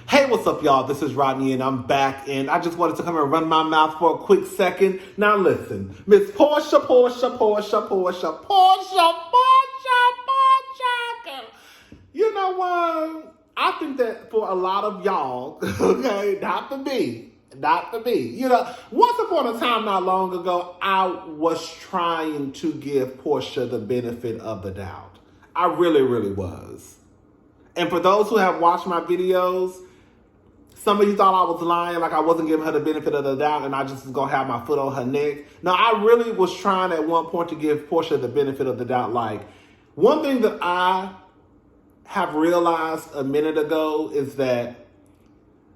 Hey, what's up, y'all? This is Rodney, and I'm back, and I just wanted to come and run my mouth for a quick second. Now listen, Miss Porsha. You know what? I think that for a lot of y'all, okay, not for me. You know, once upon a time not long ago, I was trying to give Porsha the benefit of the doubt. I really, really was. And for those who have watched my videos, some of you thought I was lying, like I wasn't giving her the benefit of the doubt and I just was going to have my foot on her neck. No, I really was trying at one point to give Porsha the benefit of the doubt. Like, one thing that I have realized a minute ago is that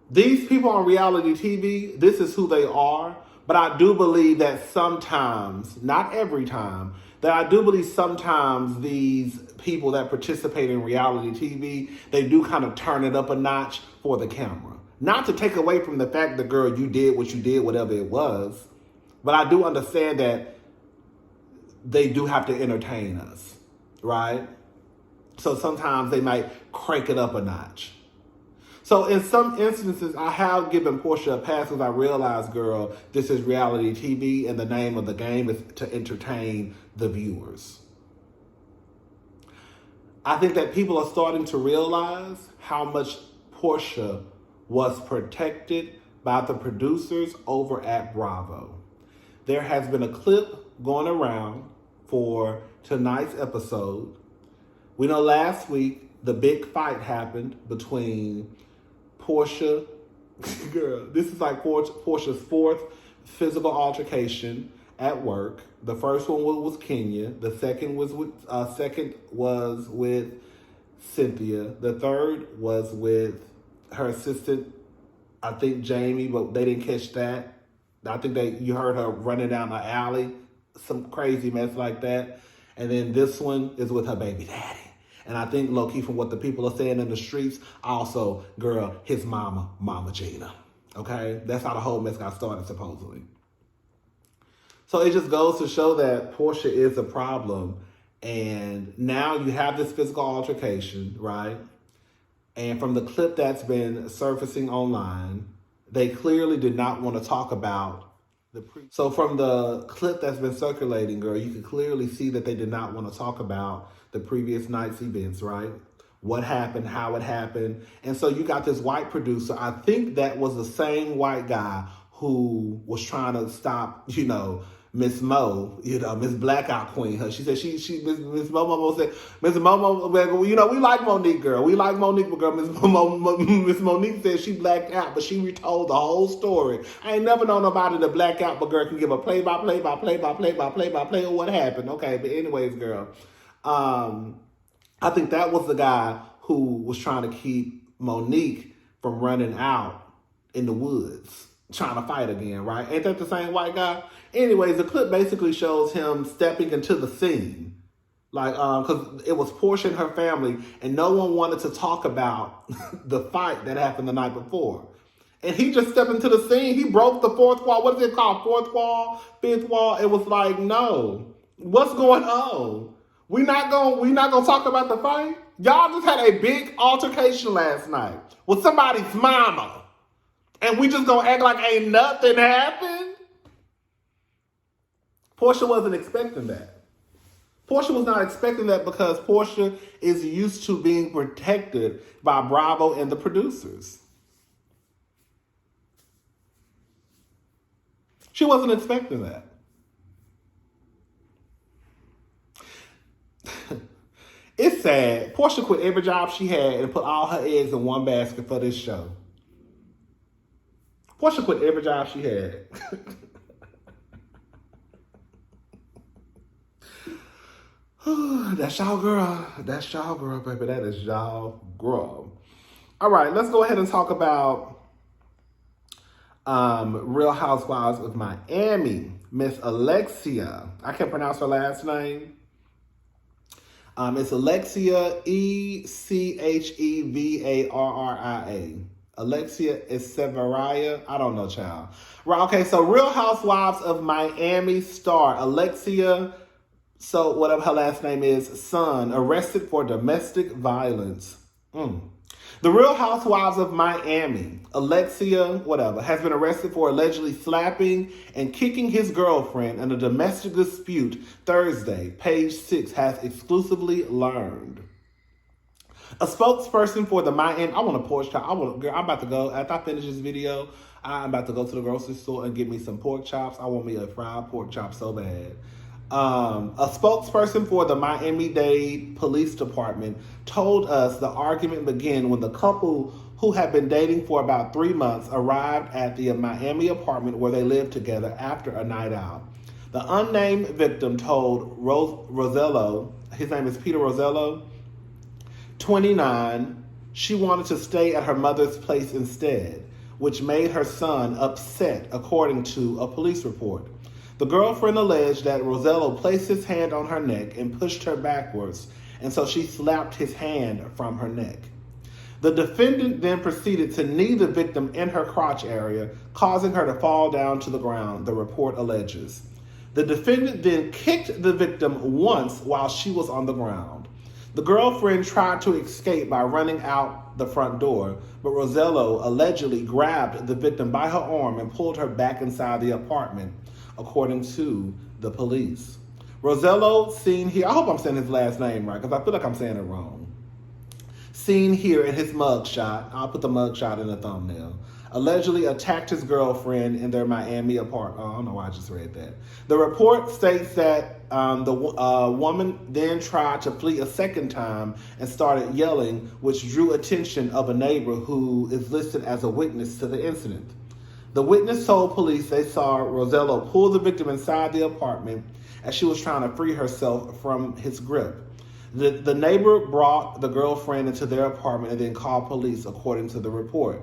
these people on reality TV, this is who they are. But I do believe that sometimes, not every time, that I do believe sometimes these people that participate in reality TV, they do kind of turn it up a notch for the camera. Not to take away from the fact that, girl, you did what you did, whatever it was. But I do understand that they do have to entertain us, right? So sometimes they might crank it up a notch. So in some instances, I have given Porsha a pass because I realized, girl, this is reality TV and the name of the game is to entertain the viewers. I think that people are starting to realize how much Porsha was protected by the producers over at Bravo. There has been a clip going around for tonight's episode. We know last week the big fight happened between Porsha, girl, this is like Porsha's fourth physical altercation at work. The first one was Kenya. The second was with Cynthia. The third was with her assistant, I think Jamie, but they didn't catch that. I think you heard her running down the alley, some crazy mess like that. And then this one is with her baby daddy. And I think, low-key, from what the people are saying in the streets, also, girl, his mama, Mama Gina. Okay? That's how the whole mess got started, supposedly. So it just goes to show that Porsha is a problem. And now you have this physical altercation, right? And from the clip that's been surfacing online, they clearly did not want to talk about So from the clip that's been circulating, girl, you can clearly see that they did not want to talk about the previous night's events, right? What happened, how it happened. And so you got this white producer. I think that was the same white guy who was trying to stop, Miss Mo, Miss Blackout Queen. She said Miss Momo said, Miss Momo, we like Monique, girl. We like Monique, but girl, Miss Monique said she blacked out, but she retold the whole story. I ain't never known nobody to black out, but girl can give a play-by-play of what happened. Okay, but anyways, girl, I think that was the guy who was trying to keep Monique from running out in the woods, trying to fight again, right? Ain't that the same white guy? Anyways, the clip basically shows him stepping into the scene. Like, because it was Porsha and her family, and no one wanted to talk about the fight that happened the night before. And he just stepped into the scene. He broke the fourth wall. What is it called? Fourth wall? Fifth wall? It was like, no. What's going on? We not gonna talk about the fight? Y'all just had a big altercation last night with somebody's mama. And we just gonna act like ain't nothing happened? Porsha wasn't expecting that. Porsha was not expecting that because Porsha is used to being protected by Bravo and the producers. She wasn't expecting that. It's sad. Porsha quit every job she had and put all her eggs in one basket for this show. Porsha quit every job she had. That's y'all girl. That's y'all girl, baby. That is y'all girl. All right, let's go ahead and talk about Real Housewives of Miami. Miss Alexia. I can't pronounce her last name. It's Alexia, Echevarria. Alexia Echevarria. I don't know, child. Right, okay, so Real Housewives of Miami star Alexia, so whatever her last name is, son, arrested for domestic violence. The Real Housewives of Miami, Alexia, has been arrested for allegedly slapping and kicking his girlfriend in a domestic dispute Thursday, Page 6 has exclusively learned. A spokesperson for the Miami, I want a Porsha. I'm about to go, after I finish this video, I'm about to go to the grocery store and get me some pork chops. I want me a fried pork chop so bad. A spokesperson for the Miami-Dade Police Department told us the argument began when the couple, who had been dating for about 3 months, arrived at the Miami apartment where they lived together after a night out. The unnamed victim told Rosello, his name is Peter Rosello, 29, she wanted to stay at her mother's place instead, which made her son upset, according to a police report. The girlfriend alleged that Rosello placed his hand on her neck and pushed her backwards, and so she slapped his hand from her neck. The defendant then proceeded to knee the victim in her crotch area, causing her to fall down to the ground, the report alleges. The defendant then kicked the victim once while she was on the ground. The girlfriend tried to escape by running out the front door, but Rosello allegedly grabbed the victim by her arm and pulled her back inside the apartment, according to the police. Rosello, seen here, I hope I'm saying his last name right, because I feel like I'm saying it wrong. Seen here in his mugshot, I'll put the mugshot in the thumbnail, allegedly attacked his girlfriend in their Miami apartment. I don't know why I just read that. The report states that the woman then tried to flee a second time and started yelling, which drew attention of a neighbor who is listed as a witness to the incident. The witness told police they saw Rosello pull the victim inside the apartment as she was trying to free herself from his grip. The neighbor brought the girlfriend into their apartment and then called police, according to the report.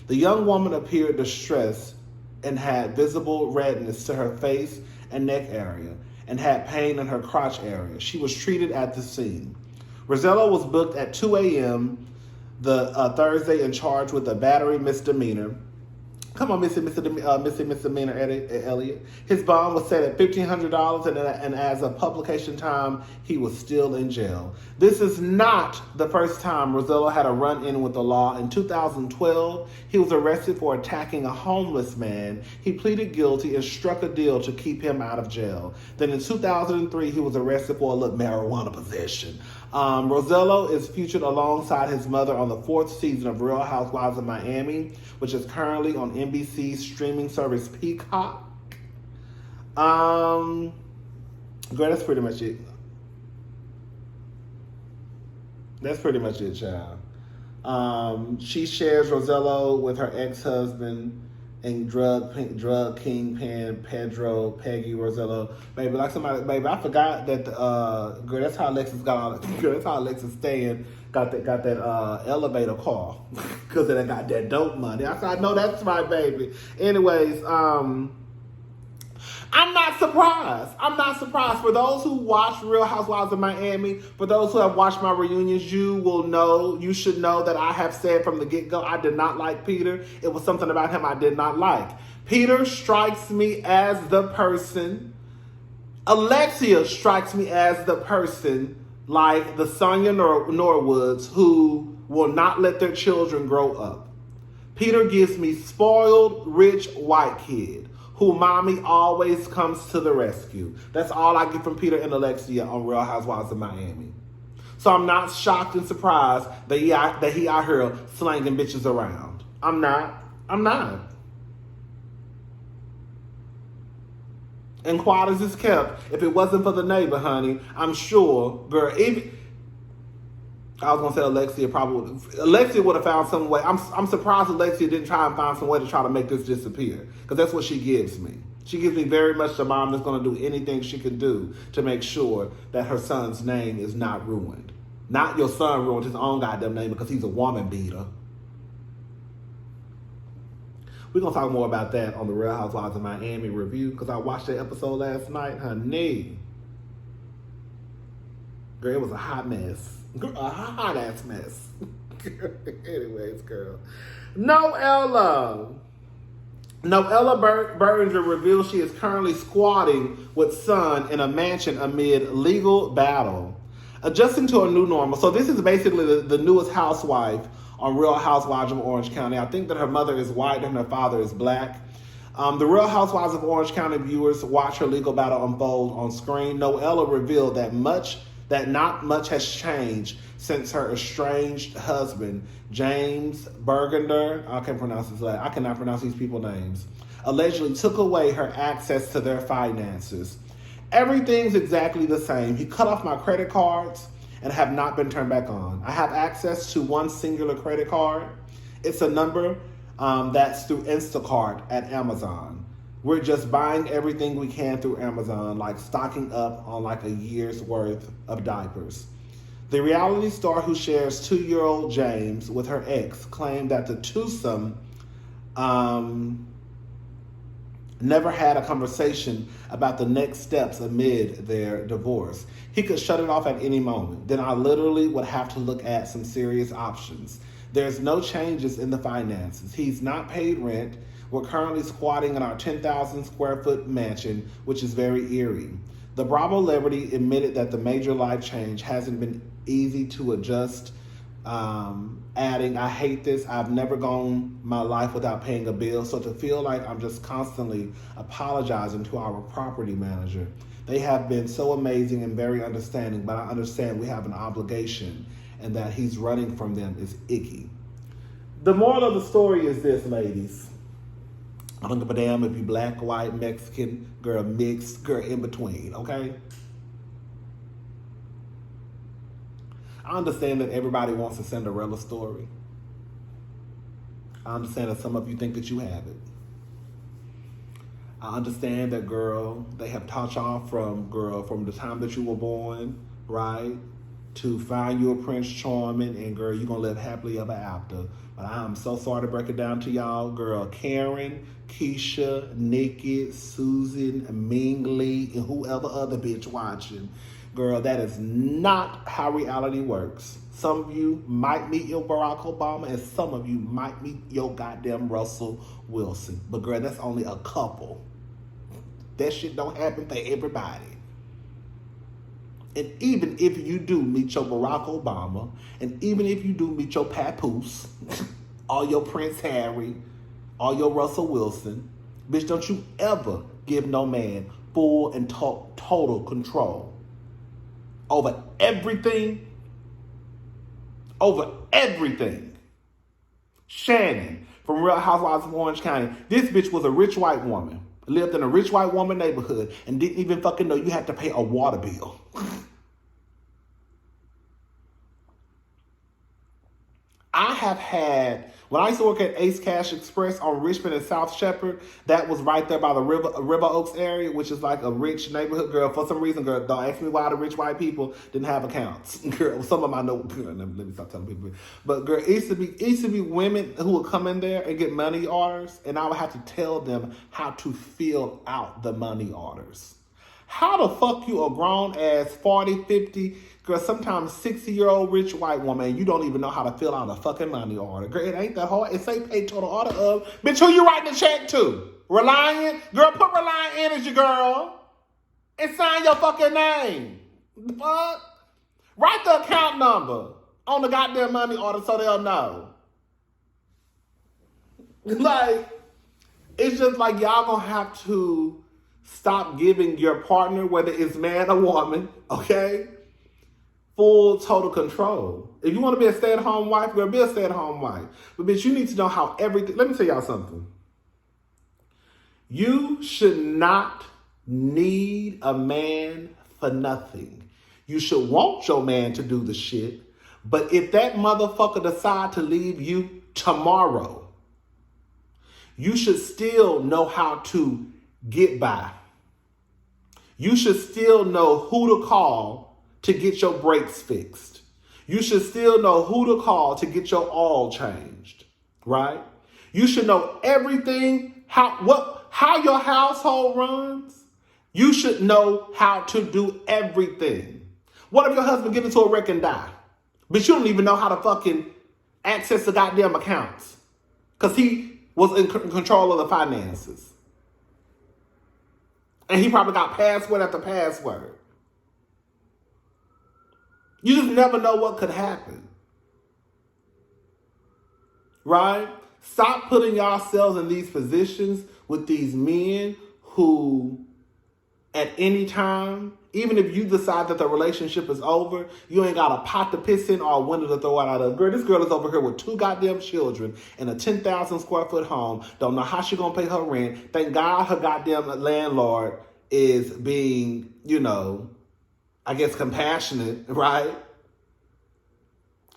The young woman appeared distressed and had visible redness to her face and neck area and had pain in her crotch area. She was treated at the scene. Rosello was booked at 2 a.m. the Thursday and charged with a battery misdemeanor. Come on, Missy Misdemeanor Elliott. His bond was set at $1,500, and as of publication time, he was still in jail. This is not the first time Rosello had a run-in with the law. In 2012, he was arrested for attacking a homeless man. He pleaded guilty and struck a deal to keep him out of jail. Then in 2003, he was arrested for a little marijuana possession. Rosello is featured alongside his mother on the 4th season of Real Housewives of Miami, which is currently on NBC's streaming service Peacock. Girl, that's pretty much it. That's pretty much it, child. She shares Rosello with her ex-husband and drug kingpin Peggy Rosello. Baby, I forgot that girl, that's how Alexis got on. Girl, that's how Alexis Stan got that elevator car. Because they got that dope money. I said, I know that's right, baby. Anyways, I'm not surprised. For those who watch Real Housewives of Miami, for those who have watched my reunions, you should know that I have said from the get-go, I did not like Peter. It was something about him I did not like. Peter strikes me as the person. Alexia strikes me as the person like the Sonia Norwoods who will not let their children grow up. Peter gives me spoiled, rich, white kid who mommy always comes to the rescue. That's all I get from Peter and Alexia on Real Housewives of Miami. So I'm not shocked and surprised that he out here slanging bitches around. I'm not. And quiet as it's kept, if it wasn't for the neighbor, honey, I'm sure, girl, I was gonna say Alexia would have found some way. I'm surprised Alexia didn't try and find some way to try to make this disappear, because that's what she gives me. She gives me very much the mom that's gonna do anything she can do to make sure that her son's name is not ruined. Not your son ruined his own goddamn name because he's a woman beater. We're gonna talk more about that on the Real Housewives of Miami review, because I watched that episode last night, honey. Girl, it was a hot mess. A hot ass mess. Anyways, girl. Noella Bergener reveals she is currently squatting with son in a mansion amid legal battle. Adjusting to a new normal. So this is basically the newest housewife on Real Housewives of Orange County. I think that her mother is white and her father is black. The Real Housewives of Orange County viewers watch her legal battle unfold on screen. Noella revealed that not much has changed since her estranged husband, James Bergener, I cannot pronounce these people's names, allegedly took away her access to their finances. Everything's exactly the same. He cut off my credit cards and have not been turned back on. I have access to one singular credit card. It's a number that's through Instacart at Amazon. We're just buying everything we can through Amazon, like stocking up on like a year's worth of diapers. The reality star who shares 2-year-old James with her ex claimed that the twosome never had a conversation about the next steps amid their divorce. He could shut it off at any moment. Then I literally would have to look at some serious options. There's no changes in the finances. He's not paid rent. We're currently squatting in our 10,000 square foot mansion, which is very eerie. The Bravo celebrity admitted that the major life change hasn't been easy to adjust, adding, I hate this. I've never gone my life without paying a bill, so to feel like I'm just constantly apologizing to our property manager. They have been so amazing and very understanding, but I understand we have an obligation and that he's running from them is icky. The moral of the story is this, ladies. I don't give a damn if you black, white, Mexican, girl, mixed, girl, in between, okay? I understand that everybody wants a Cinderella story. I understand that some of you think that you have it. I understand that, girl, they have taught y'all from the time that you were born, right, to find you a Prince Charming, and, girl, you're going to live happily ever after. But I am so sorry to break it down to y'all, girl. Karen, Keisha, Nikki, Susan, Ming Lee, and whoever other bitch watching. Girl, that is not how reality works. Some of you might meet your Barack Obama, and some of you might meet your goddamn Russell Wilson. But, girl, that's only a couple. That shit don't happen for everybody. And even if you do meet your Barack Obama, and even if you do meet your Papoose, or your Prince Harry, or your Russell Wilson, bitch, don't you ever give no man full and total control over everything. Over everything. Shannon from Real Housewives of Orange County. This bitch was a rich white woman. Lived in a rich white woman neighborhood and didn't even fucking know you had to pay a water bill. I have had, when I used to work at Ace Cash Express on Richmond and South Shepherd, that was right there by the River Oaks area, which is like a rich neighborhood. Girl, for some reason, girl, don't ask me why the rich white people didn't have accounts. Girl, some of them I know, girl, let me stop telling people. But girl, it used to be women who would come in there and get money orders, and I would have to tell them how to fill out the money orders. How the fuck you a grown ass 40, 50, girl, sometimes 60-year-old rich white woman, and you don't even know how to fill out a fucking money order? Girl, it ain't that hard. It say pay total order of. Bitch, who you writing the check to? Reliant? Girl, put Reliant Energy, girl. And sign your fucking name. The fuck? Write the account number on the goddamn money order so they'll know. Like, it's just like y'all gonna have to stop giving your partner, whether it's man or woman, okay, full total control. If you want to be a stay-at-home wife, girl, be a stay-at-home wife. But bitch, you need to know how everything. Let me tell y'all something. You should not need a man for nothing. You should want your man to do the shit. But if that motherfucker decide to leave you tomorrow, you should still know how to get by. You should still know who to call to get your brakes fixed. You should still know who to call to get your oil changed, right? You should know everything, how your household runs. You should know how to do everything. What if your husband get into a wreck and die? But you don't even know how to fucking access the goddamn accounts because he was in control of the finances. And he probably got password after password. You just never know what could happen. right? Stop putting yourselves in these positions with these men who, at any time, even if you decide that the relationship is over, you ain't got a pot to piss in or a window to throw it out of. Girl, this girl is over here with 2 goddamn children in a 10,000 square foot home. Don't know how she gonna pay her rent. Thank God her goddamn landlord is being, I guess compassionate, right?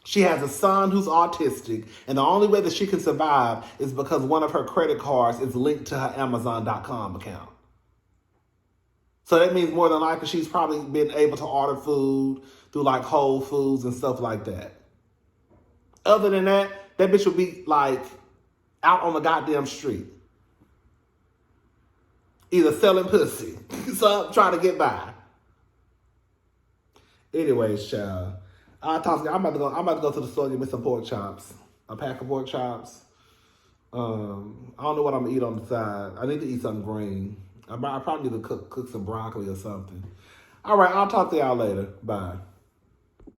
She has a son who's autistic, and the only way that she can survive is because one of her credit cards is linked to her Amazon.com account. So that means more than likely she's probably been able to order food through like Whole Foods and stuff like that. Other than that, that bitch would be like out on the goddamn street. Either selling pussy, so trying to get by. Anyways, child. I'm about to go to the store and get me some pork chops. A pack of pork chops. I don't know what I'm gonna eat on the side. I need to eat something green. I probably need to cook some broccoli or something. All right, I'll talk to y'all later. Bye.